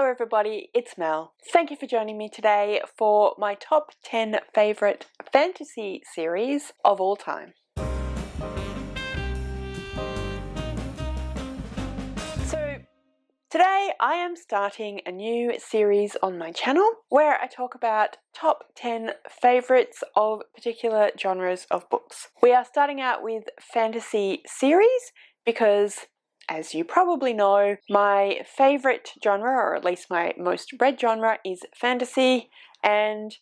Hello everybody, it's Mel. Thank you for joining me today for my top 10 favourite fantasy series of all time. So today I am starting a new series on my channel where I talk about top 10 favourites of particular genres of books. We are starting out with fantasy series because, as you probably know, my favourite genre, or at least my most read genre, is fantasy, and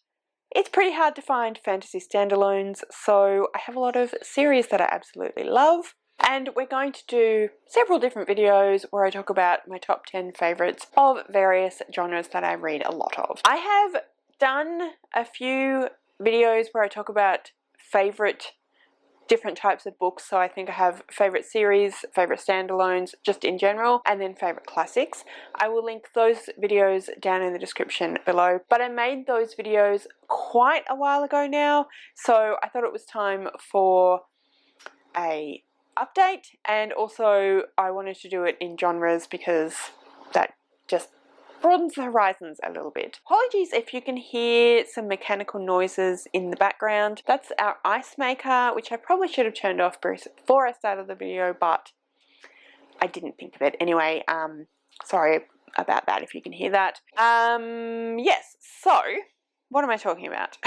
it's pretty hard to find fantasy standalones, so I have a lot of series that I absolutely love. And we're going to do several different videos where I talk about my top 10 favourites of various genres that I read a lot of. I have done a few videos where I talk about favourite different types of books, so I think I have favourite series, favourite standalones just in general, and then favourite classics. I will link those videos down in the description below, but I made those videos quite a while ago now, so I thought it was time for a update, and also I wanted to do it in genres because that just broadens the horizons a little bit. Apologies if you can hear some mechanical noises in the background. That's our ice maker, which I probably should have turned off before I started the video, but I didn't think of it. Anyway, sorry about that if you can hear that. Yes, so what am I talking about?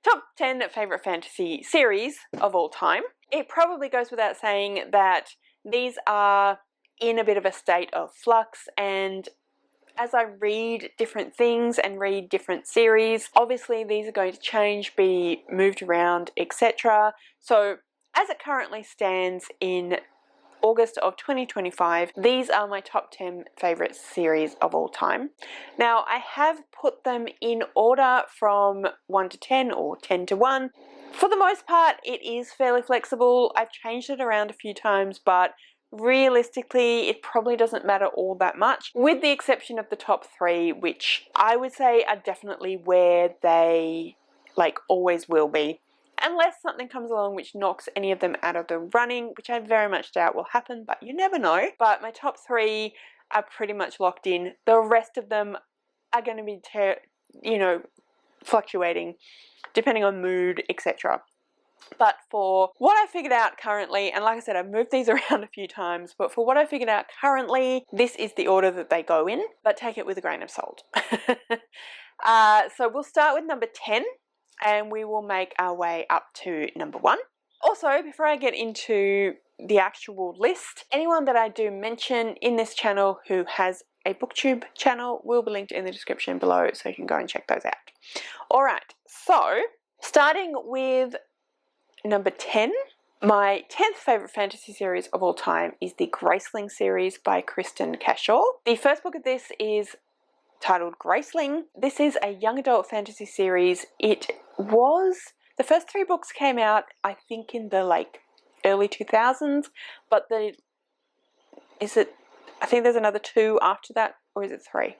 Top 10 favourite fantasy series of all time. It probably goes without saying that these are in a bit of a state of flux, and as I read different things and read different series, obviously these are going to change, be moved around, etc. So as it currently stands in August of 2025, these are my top 10 favourite series of all time. Now, I have put them in order from 1 to 10 or 10 to 1. For the most part, it is fairly flexible. I've changed it around a few times, but realistically, it probably doesn't matter all that much, with the exception of the top 3, which I would say are definitely where they always will be. Unless something comes along which knocks any of them out of the running, which I very much doubt will happen, but you never know. But my top 3 are pretty much locked in. The rest of them are going to be, fluctuating depending on mood, etc. But for what I figured out currently, and like I said, I've moved these around a few times, but for what I figured out currently, this is the order that they go in, but take it with a grain of salt. So we'll start with number 10. And we will make our way up to number 1. Also, before I get into the actual list, anyone that I do mention in this channel who has a booktube channel will be linked in the description below, so you can go and check those out. Alright, so starting with number 10, my 10th favourite fantasy series of all time is the Graceling series by Kristen Cashore. The first book of this is titled Graceling. This is a young adult fantasy series. The first 3 books came out, I think, in the early 2000s, but I think there's another 2 after that, or is it 3?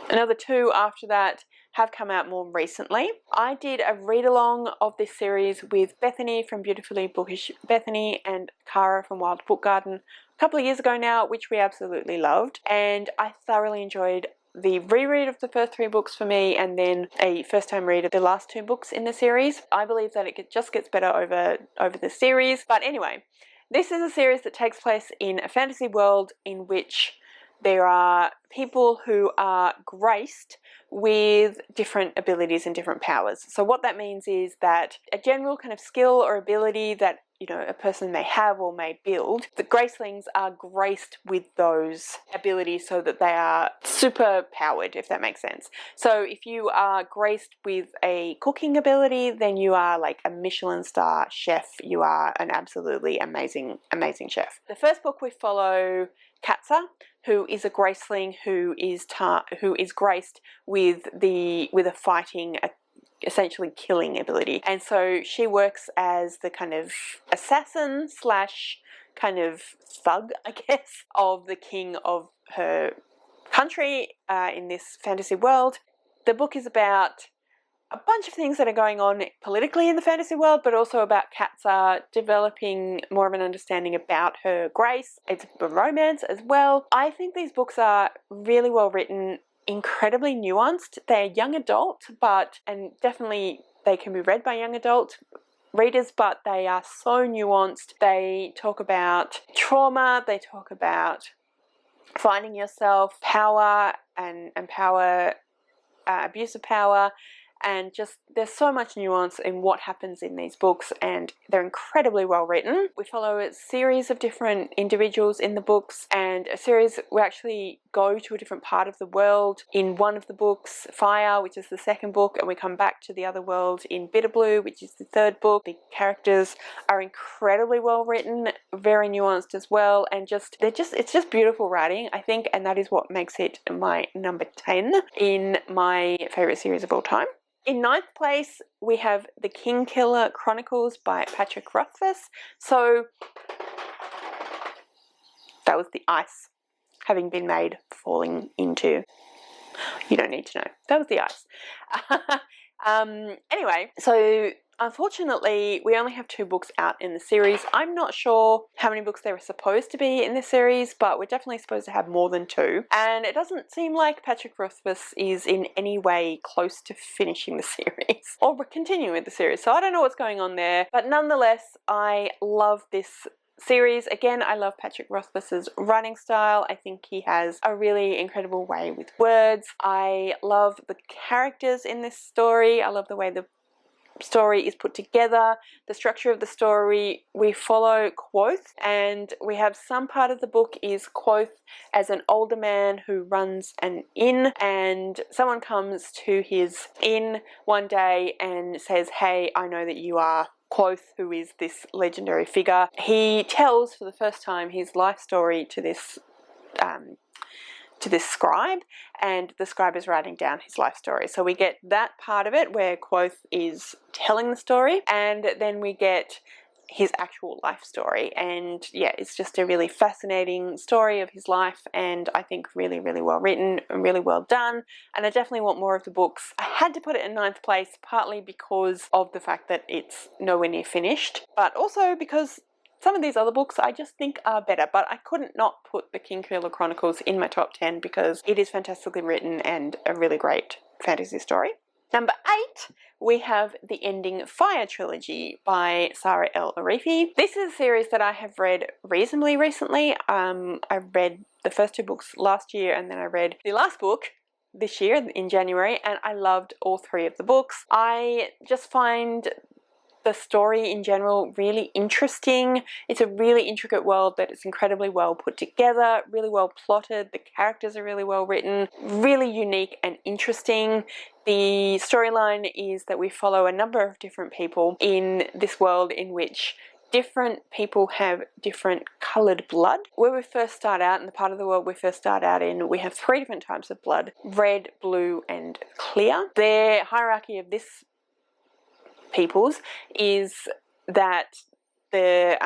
Another 2 after that have come out more recently. I did a read-along of this series with Bethany from Beautifully Bookish Bethany and Cara from Wild Book Garden a couple of years ago now, which we absolutely loved, and I thoroughly enjoyed the reread of the first 3 books for me, and then a first-time read of the last 2 books in the series. I believe that it just gets better over the series. But anyway, this is a series that takes place in a fantasy world in which there are people who are graced with different abilities and different powers. So what that means is that a general kind of skill or ability that a person may have or may build, the Gracelings are graced with those abilities so that they are super powered, if that makes sense. So if you are graced with a cooking ability, then you are like a Michelin star chef. You are an absolutely amazing chef. The first book we follow Katza, who is a Graceling who is graced with a fighting, essentially killing ability, and so she works as the kind of assassin slash kind of thug, I guess, of the king of her country in this fantasy world. The book is about a bunch of things that are going on politically in the fantasy world, but also about Katza developing more of an understanding about her grace. It's a romance as well. I think these books are really well written, incredibly nuanced. They're young adult, and definitely they can be read by young adult readers, but they are so nuanced. They talk about trauma, they talk about finding yourself, power and power, abuse of power, and just there's so much nuance in what happens in these books, and they're incredibly well written. We follow a series of different individuals in the books, and we actually go to a different part of the world in one of the books, Fire, which is the second book, and we come back to the other world in Bitter Blue, which is the third book. The characters are incredibly well written, very nuanced as well, and it's just beautiful writing, I think, and that is what makes it my number 10 in my favourite series of all time. In ninth place, we have The Kingkiller Chronicles by Patrick Rothfuss. So that was the ice having been made, falling into. You don't need to know. That was the ice. Anyway, so unfortunately, we only have 2 books out in the series. I'm not sure how many books there were supposed to be in this series, but we're definitely supposed to have more than 2. And it doesn't seem like Patrick Rothfuss is in any way close to finishing the series or continuing with the series. So I don't know what's going on there, but nonetheless, I love this series. Again, I love Patrick Rothfuss's writing style. I think he has a really incredible way with words. I love the characters in this story. I love the way the story is put together, the structure of the story. We follow Quoth, and we have some part of the book is Quoth as an older man who runs an inn, and someone comes to his inn one day and says, "Hey, I know that you are Quoth, who is this legendary figure." He tells for the first time his life story to this scribe, and the scribe is writing down his life story. So we get that part of it where Quoth is telling the story, and then we get his actual life story. And yeah, it's just a really fascinating story of his life, and I think really, really well written and really well done. And I definitely want more of the books. I had to put it in 9th place, partly because of the fact that it's nowhere near finished, but also because some of these other books I just think are better, but I couldn't not put The Kingkiller Chronicles in my top 10 because it is fantastically written and a really great fantasy story. Number 8, we have the Ending Fire trilogy by Sarah L. Arifi. This is a series that I have read reasonably recently. I read the first 2 books last year, and then I read the last book this year in January, and I loved all 3 of the books. I just find the story in general really interesting. It's a really intricate world that is incredibly well put together, really well plotted. The characters are really well written, really unique and interesting. The storyline is that we follow a number of different people in this world in which different people have different coloured blood. Where we first start out, in the part of the world we first start out in, we have 3 different types of blood: red, blue and clear. The hierarchy of this peoples is that the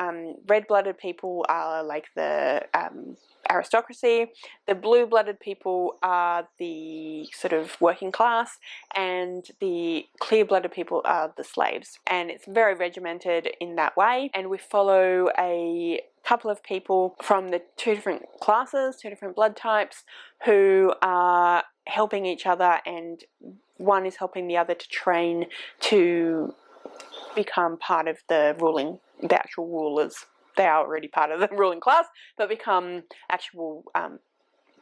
red-blooded people are like the aristocracy, the blue-blooded people are the sort of working class, and the clear-blooded people are the slaves. And it's very regimented in that way, and we follow a couple of people from the 2 different classes, 2 different blood types, who are helping each other, and one is helping the other to train to become part of the actual rulers. They are already part of the ruling class, but become actual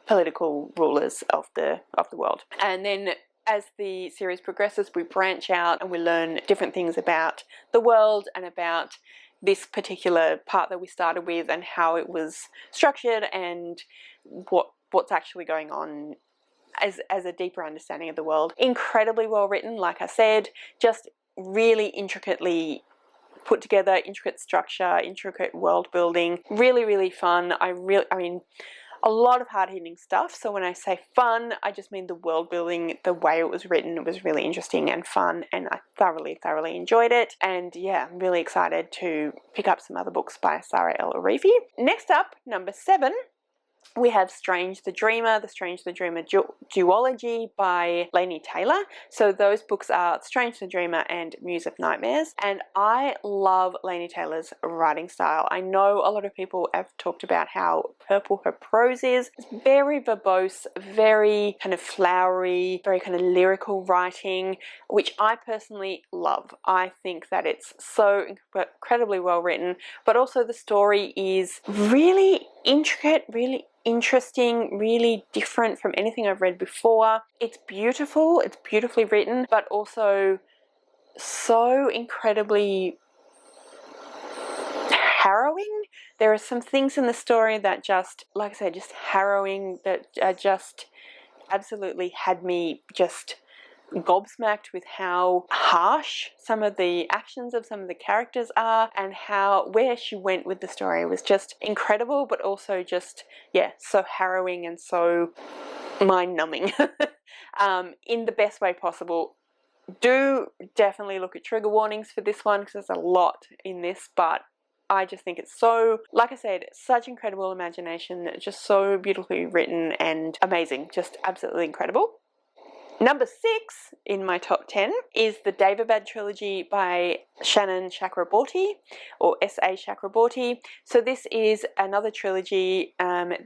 political rulers of the world. And then as the series progresses, we branch out and we learn different things about the world and about this particular part that we started with and how it was structured and what's actually going on as a deeper understanding of the world. Incredibly well written, like I said, just really intricately put together, intricate structure, intricate world building, really, really fun. I mean, a lot of hard-hitting stuff. So when I say fun, I just mean the world building, the way it was written was really interesting and fun, and I thoroughly, thoroughly enjoyed it. And yeah, I'm really excited to pick up some other books by Sarah L. Arifi. Next up, number 7, We have Strange the Dreamer, the Strange the Dreamer duology by Laini Taylor. So those books are Strange the Dreamer and Muse of Nightmares. And I love Laini Taylor's writing style. I know a lot of people have talked about how purple her prose is. It's very verbose, very kind of flowery, very kind of lyrical writing, which I personally love. I think that it's so incredibly well written, but also the story is really intricate, really interesting, really different from anything I've read before. It's beautiful, it's beautifully written, but also so incredibly harrowing. There are some things in the story that just, like I said, just harrowing, that just absolutely had me just gobsmacked with how harsh some of the actions of some of the characters are, and how where she went with the story was just incredible, but also just, yeah, so harrowing and so mind-numbing in the best way possible. Do definitely look at trigger warnings for this one, because there's a lot in this, but I just think it's so, like I said, such incredible imagination, just so beautifully written and amazing, just absolutely incredible. Number 6 in my top 10 is the Daevabad trilogy by Shannon Chakraborty, or S.A. Chakraborty. So this is another trilogy.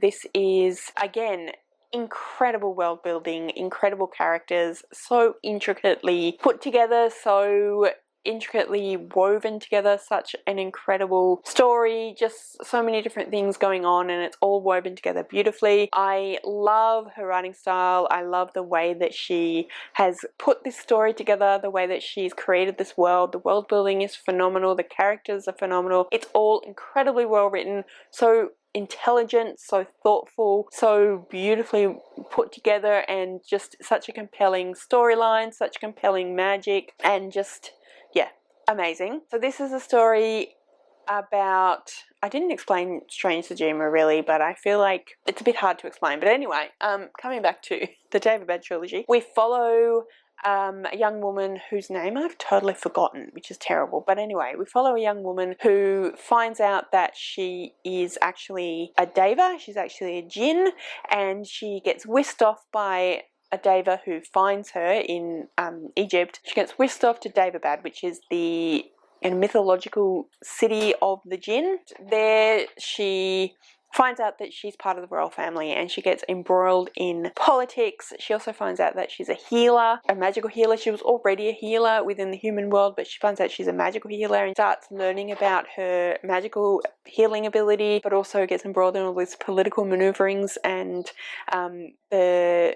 This is, again, incredible world building, incredible characters, so intricately put together, so intricately woven together, such an incredible story, just so many different things going on, and it's all woven together beautifully. I love her writing style. I love the way that she has put this story together, the way that she's created this world. The world building is phenomenal, the characters are phenomenal. It's all incredibly well written, so intelligent, so thoughtful, so beautifully put together, and just such a compelling storyline, such compelling magic, and just, yeah, amazing. So this is a story about, I didn't explain Strange the Dreamer really, but I feel like it's a bit hard to explain. But anyway, coming back to the Daevabad trilogy, we follow a young woman whose name I've totally forgotten, which is terrible. But anyway, we follow a young woman who finds out that she is actually a Deva, she's actually a Jinn, and she gets whisked off by a Deva who finds her in Egypt. She gets whisked off to Daevabad, which is the mythological city of the Jinn. There she finds out that she's part of the royal family, and she gets embroiled in politics. She also finds out that she's a healer, a magical healer. She was already a healer within the human world, but she finds out she's a magical healer and starts learning about her magical healing ability, but also gets embroiled in all these political maneuverings and the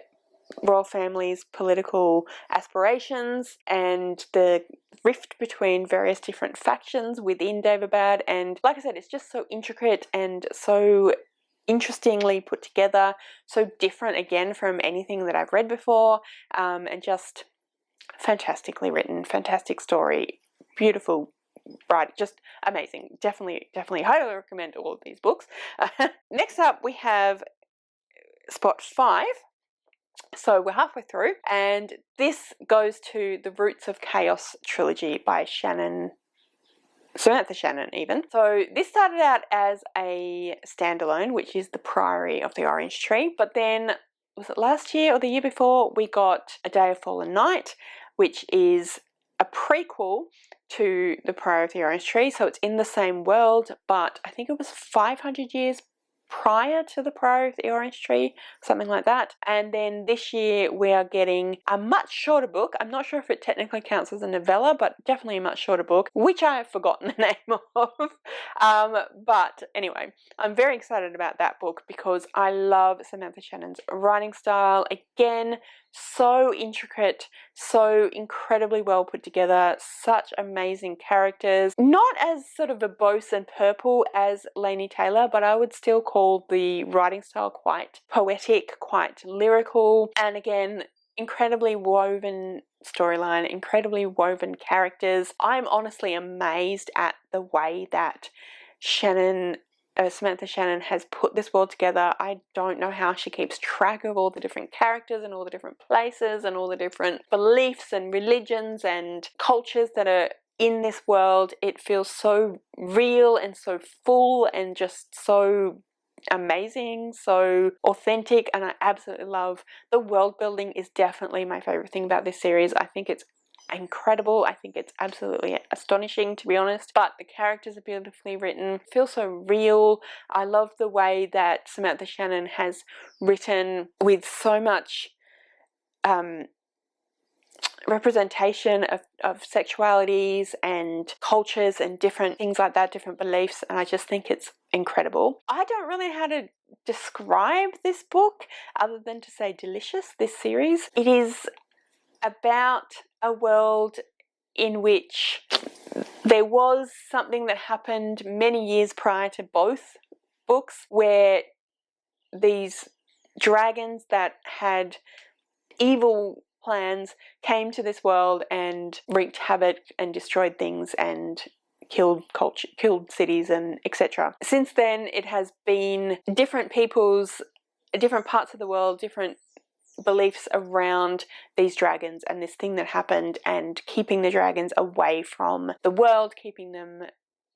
royal family's political aspirations, and the rift between various different factions within Daevabad. And like I said, it's just so intricate and so interestingly put together, so different again from anything that I've read before, and just fantastically written, fantastic story, beautiful, right, just amazing. Definitely highly recommend all of these books. Next up we have spot 5. So we're halfway through, and this goes to the Roots of Chaos trilogy by Samantha Shannon even. So this started out as a standalone, which is The Priory of the Orange Tree, but then, was it last year or the year before, we got A Day of Fallen Night, which is a prequel to The Priory of the Orange Tree. So it's in the same world, but I think it was 500 years prior to The Priory of the Orange Tree, something like that. And then this year we are getting a much shorter book. I'm not sure if it technically counts as a novella, but definitely a much shorter book, which I have forgotten the name of. But anyway, I'm very excited about that book because I love Samantha Shannon's writing style. Again, so intricate, so incredibly well put together, such amazing characters. Not as sort of verbose and purple as Laini Taylor, but I would still call the writing style quite poetic, quite lyrical, and again, incredibly woven storyline, incredibly woven characters. I'm honestly amazed at the way that Samantha Shannon has put this world together. I don't know how she keeps track of all the different characters and all the different places and all the different beliefs and religions and cultures that are in this world. It feels so real and so full and just so amazing, so authentic, and I absolutely love the world building. Is definitely my favorite thing about this series. I think it's incredible. I think it's absolutely astonishing, to be honest, but the characters are beautifully written, feel so real. I love the way that Samantha Shannon has written with so much representation of sexualities and cultures and different things like that, different beliefs, and I just think it's incredible. I don't really know how to describe this book other than to say delicious, this series. It is about a world in which there was something that happened many years prior to both books, where these dragons that had evil plans came to this world and wreaked havoc and destroyed things and killed culture, killed cities, and etc. Since then, it has been different people's, different parts of the world, different beliefs around these dragons and this thing that happened, and keeping the dragons away from the world, keeping them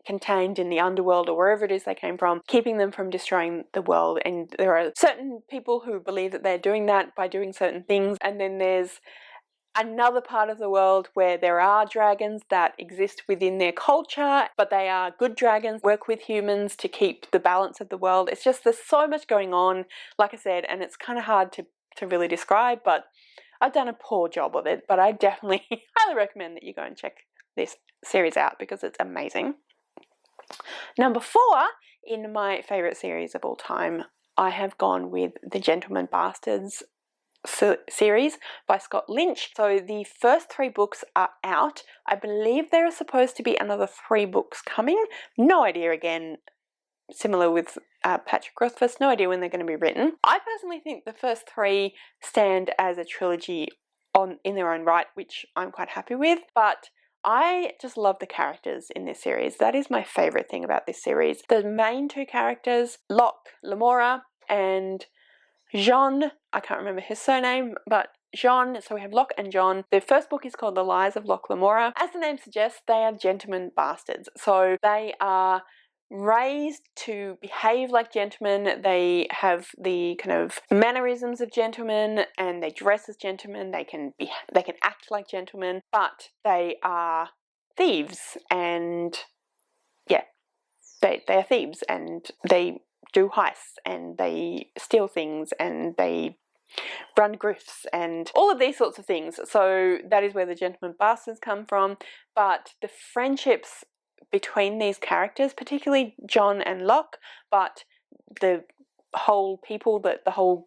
contained in the underworld or wherever it is they came from, keeping them from destroying the world. And there are certain people who believe that they're doing that by doing certain things, and then there's another part of the world where there are dragons that exist within their culture, but they are good dragons, work with humans to keep the balance of the world. It's just, there's so much going on, like I said, and it's kind of hard to really describe, but I've done a poor job of it. But I definitely highly recommend that you go and check this series out because it's amazing. Number 4 in my favourite series of all time, I have gone with the Gentleman Bastards series by Scott Lynch. So the first 3 books are out. I believe there are supposed to be another 3 books coming. No idea, again, similar with Patrick Rothfuss, no idea when they're going to be written. I personally think the first 3 stand as a trilogy in their own right, which I'm quite happy with, but I just love the characters in this series. That is my favourite thing about this series. The main 2 characters, Locke Lamora and Jean, I can't remember his surname, but Jean, so we have Locke and John. The first book is called The Lies of Locke Lamora. As the name suggests, they are gentlemen bastards. So they are raised to behave like gentlemen. They have the kind of mannerisms of gentlemen, and they dress as gentlemen. They can act like gentlemen, but they are thieves, and yeah, they are thieves, and they do heists, and they steal things, and they run grifts, and all of these sorts of things. So that is where the gentleman bastards come from. But the friendships between these characters, particularly John and Locke, but the whole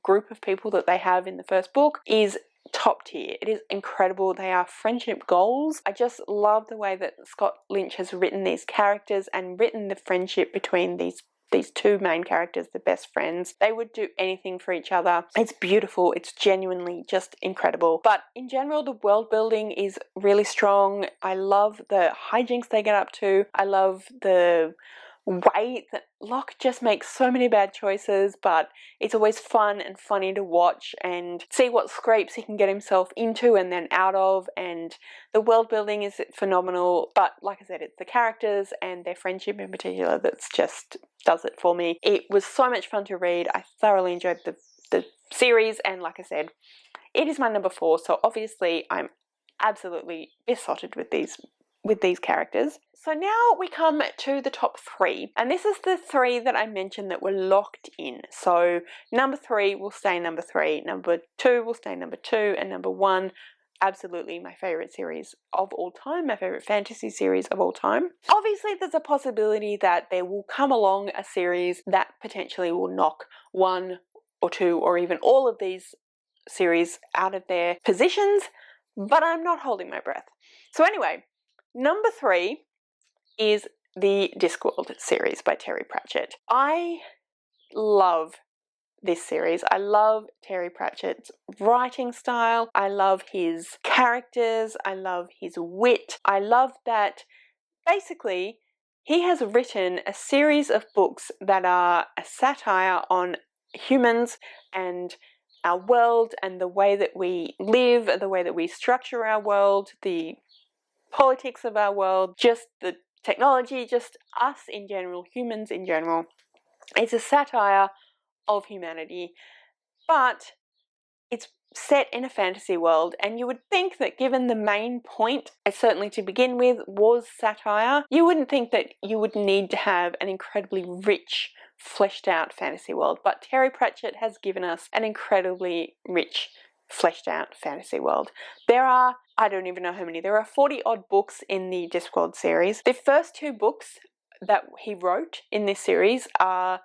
group of people that they have in the first book is top tier. It is incredible. They are friendship goals. I just love the way that Scott Lynch has written these characters and written the friendship between these 2 main characters, the best friends. They would do anything for each other. It's beautiful. It's genuinely just incredible. But in general, the world building is really strong. I love the hijinks they get up to. I love the way that Locke just makes so many bad choices, but it's always fun and funny to watch and see what scrapes he can get himself into and then out of, and the world building is phenomenal. But like I said, it's the characters and their friendship in particular that's just does it for me. It was so much fun to read. I thoroughly enjoyed the series, and like I said, it is my number 4, so obviously I'm absolutely besotted with these characters. So now we come to the top 3, and this is the 3 that I mentioned that were locked in. So number 3 will stay number 3, number 2 will stay number 2, and number 1, absolutely my favourite series of all time, my favourite fantasy series of all time. Obviously there's a possibility that there will come along a series that potentially will knock 1 or 2 or even all of these series out of their positions, but I'm not holding my breath. So anyway, number 3 is the Discworld series by Terry Pratchett. I love this series. I love Terry Pratchett's writing style. I love his characters. I love his wit. I love that basically he has written a series of books that are a satire on humans and our world and the way that we live, the way that we structure our world, the politics of our world, just the technology, just us in general, humans in general. It's a satire of humanity, but it's set in a fantasy world, and you would think that given the main point, certainly to begin with, was satire, you wouldn't think that you would need to have an incredibly rich, fleshed out fantasy world, but Terry Pratchett has given us an incredibly rich, fleshed out fantasy world. There are, I don't even know how many, there are 40 odd books in the Discworld series. The first 2 books that he wrote in this series are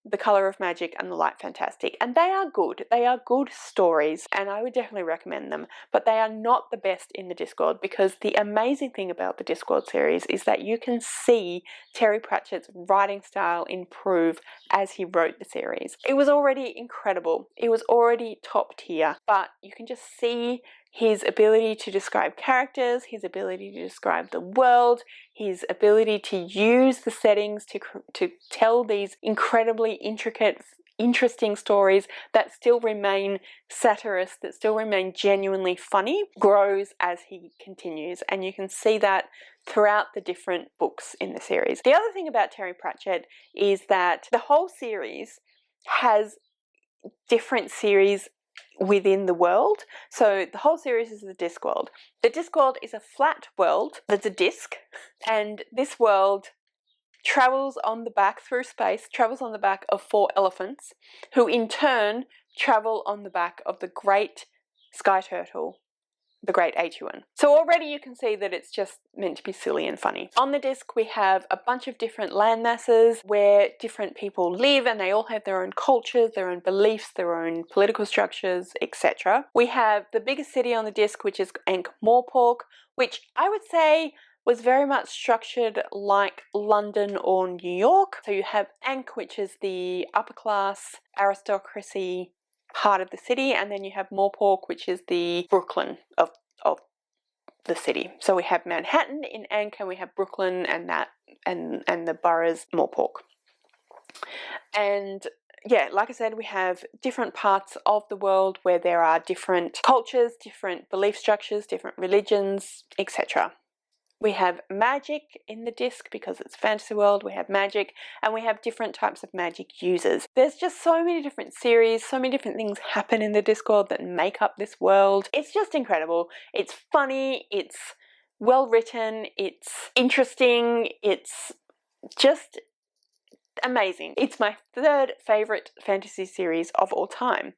The Colour of Magic and The Light Fantastic, and they are good. They are good stories, and I would definitely recommend them, but they are not the best in the Discworld, because the amazing thing about the Discworld series is that you can see Terry Pratchett's writing style improve as he wrote the series. It was already incredible. It was already top tier, but you can just see his ability to describe characters, his ability to describe the world, his ability to use the settings to tell these incredibly intricate, interesting stories that still remain satirist, that still remain genuinely funny, grows as he continues, and you can see that throughout the different books in the series. The other thing about Terry Pratchett is that the whole series has different series within the world. So the whole series is the Discworld. The Discworld is a flat world that's a disc, and this world travels on the back through space, travels on the back of 4 elephants, who in turn travel on the back of the great sky turtle, the great H1. So already you can see that it's just meant to be silly and funny. On the disc we have a bunch of different land masses where different people live, and they all have their own cultures, their own beliefs, their own political structures, etc. We have the biggest city on the disc, which is Ankh-Morpork, which I would say was very much structured like London or New York. So you have Ankh, which is the upper class aristocracy part of the city, and then you have Morpork, which is the Brooklyn of the city. So we have Manhattan in Ankh, and we have Brooklyn and that and the boroughs Morpork. And yeah, like I said, we have different parts of the world where there are different cultures, different belief structures, different religions, etc. We have magic in the disc because it's fantasy world. We have magic, and we have different types of magic users. There's just so many different series, so many different things happen in the Discworld that make up this world. It's just incredible. It's funny, it's well written, it's interesting, it's just amazing. It's my 3rd favourite fantasy series of all time.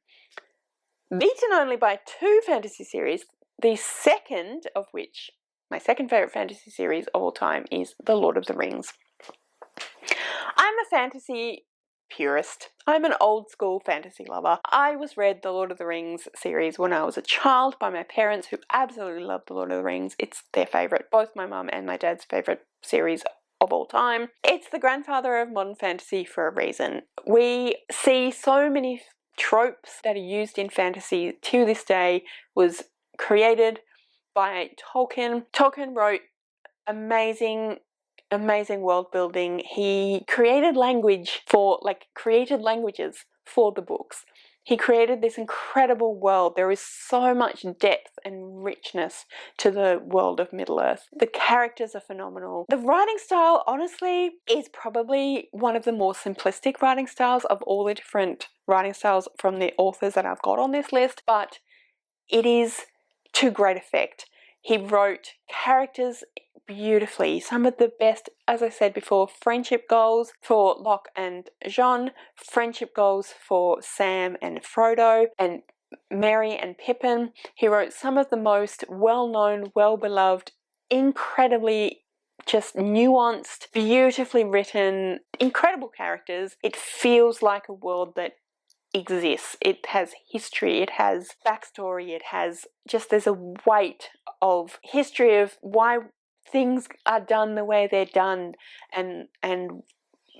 Beaten only by 2 fantasy series, the second of which, my 2nd favourite fantasy series of all time, is The Lord of the Rings. I'm a fantasy purist. I'm an old school fantasy lover. I was read The Lord of the Rings series when I was a child by my parents, who absolutely loved The Lord of the Rings. It's their favourite, both my mum and my dad's favourite series of all time. It's the grandfather of modern fantasy for a reason. We see so many tropes that are used in fantasy to this day was created by Tolkien. Tolkien wrote amazing world building. He created languages for the books. He created this incredible world. There is so much depth and richness to the world of Middle-earth. The characters are phenomenal. The writing style, honestly, is probably one of the more simplistic writing styles of all the different writing styles from the authors that I've got on this list, but it is to great effect. He wrote characters beautifully. Some of the best, as I said before, friendship goals for Locke and Jean, friendship goals for Sam and Frodo, and Merry and Pippin. He wrote some of the most well-known, well-beloved, incredibly just nuanced, beautifully written, incredible characters. It feels like a world that exists. It has history, it has backstory, it has there's a weight of history of why things are done the way they're done, and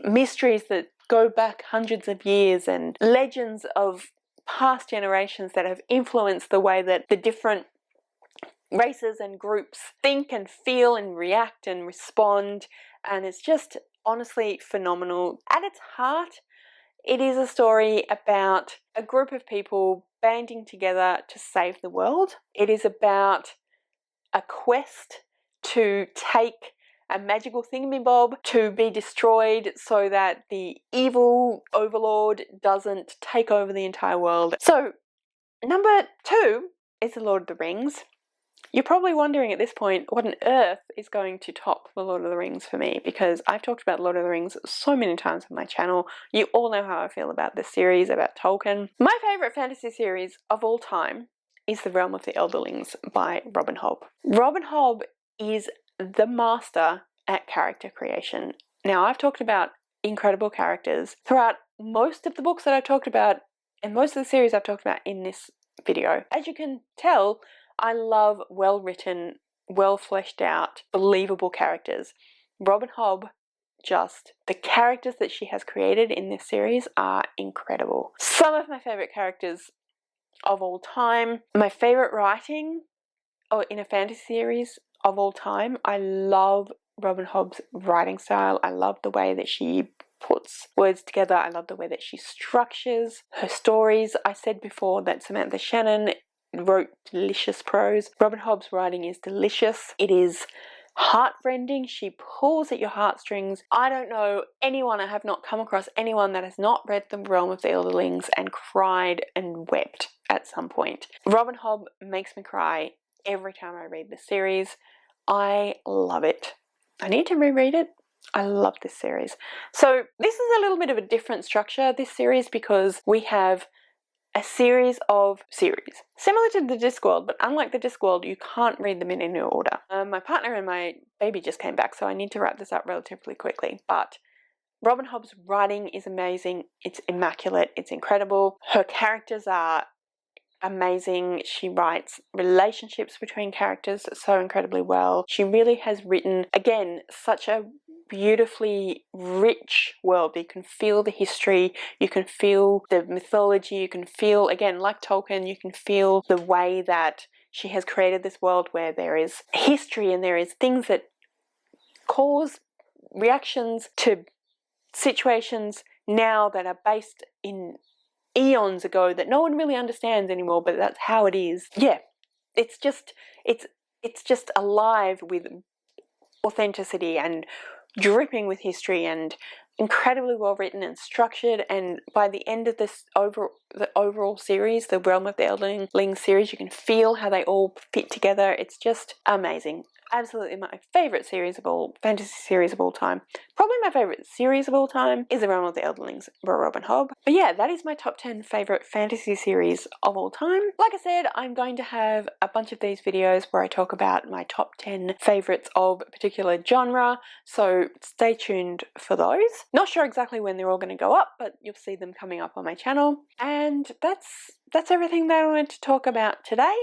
mysteries that go back hundreds of years, and legends of past generations that have influenced the way that the different races and groups think and feel and react and respond, and it's just honestly phenomenal. At its heart, it is a story about a group of people banding together to save the world. It is about a quest to take a magical thingamabob to be destroyed so that the evil overlord doesn't take over the entire world. So, number 2 is The Lord of the Rings. You're probably wondering at this point what on earth is going to top The Lord of the Rings for me, because I've talked about Lord of the Rings so many times on my channel. You all know how I feel about this series, about Tolkien. My favourite fantasy series of all time is The Realm of the Elderlings by Robin Hobb. Robin Hobb is the master at character creation. Now, I've talked about incredible characters throughout most of the books that I've talked about and most of the series I've talked about in this video. As you can tell, I love well-written, well-fleshed out, believable characters. Robin Hobb, the characters that she has created in this series are incredible. Some of my favourite characters of all time. My favourite writing in a fantasy series of all time. I love Robin Hobb's writing style. I love the way that she puts words together. I love the way that she structures her stories. I said before that Samantha Shannon wrote delicious prose. Robin Hobb's writing is delicious. It is heartrending. She pulls at your heartstrings. I don't know anyone, I have not come across anyone that has not read The Realm of the Elderlings and cried and wept at some point. Robin Hobb makes me cry every time I read this series. I love it. I need to reread it. I love this series. So this is a little bit of a different structure, this series, because we have a series of series. Similar to the Discworld, but unlike the Discworld, you can't read them in any order. My partner and my baby just came back, so I need to wrap this up relatively quickly. But Robin Hobb's writing is amazing. It's immaculate. It's incredible. Her characters are amazing. She writes relationships between characters so incredibly well. She really has written, again, such a beautifully rich world. You can feel the history, you can feel the mythology, you can feel, again, like Tolkien, you can feel the way that she has created this world where there is history and there is things that cause reactions to situations now that are based in eons ago that no one really understands anymore, but that's how it is. Yeah, it's just alive with authenticity and dripping with history and incredibly well written and structured. And by the end of the overall series, the Realm of the Elderlings series, you can feel how they all fit together. It's just amazing. Absolutely my favourite fantasy series of all time. Probably my favourite series of all time is The Realm of the Elderlings by Robin Hobb. But yeah, that is my top 10 favourite fantasy series of all time. Like I said, I'm going to have a bunch of these videos where I talk about my top 10 favourites of a particular genre, so stay tuned for those. Not sure exactly when they're all going to go up, but you'll see them coming up on my channel. And that's everything that I wanted to talk about today.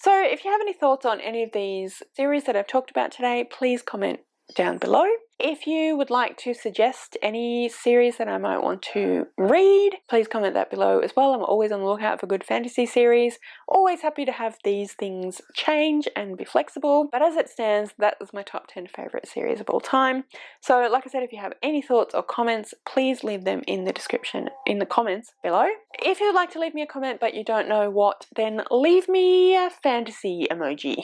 So if you have any thoughts on any of these series that I've talked about today, please comment down below. If you would like to suggest any series that I might want to read, please comment that below as well. I'm always on the lookout for good fantasy series. Always happy to have these things change and be flexible. But as it stands, that was my top 10 favourite series of all time. So like I said, if you have any thoughts or comments, please leave them in the description, in the comments below. If you'd like to leave me a comment but you don't know what, then leave me a fantasy emoji.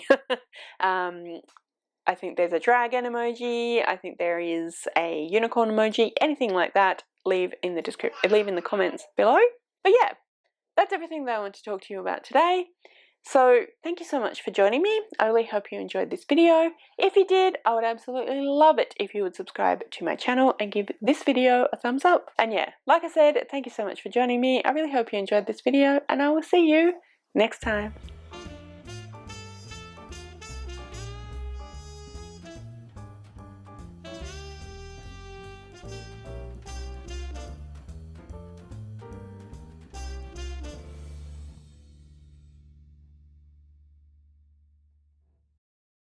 I think there's a dragon emoji, I think there is a unicorn emoji, anything like that, leave in the comments below. But yeah, that's everything that I want to talk to you about today. So thank you so much for joining me. I really hope you enjoyed this video. If you did, I would absolutely love it if you would subscribe to my channel and give this video a thumbs up. And yeah, like I said, thank you so much for joining me. I really hope you enjoyed this video and I will see you next time.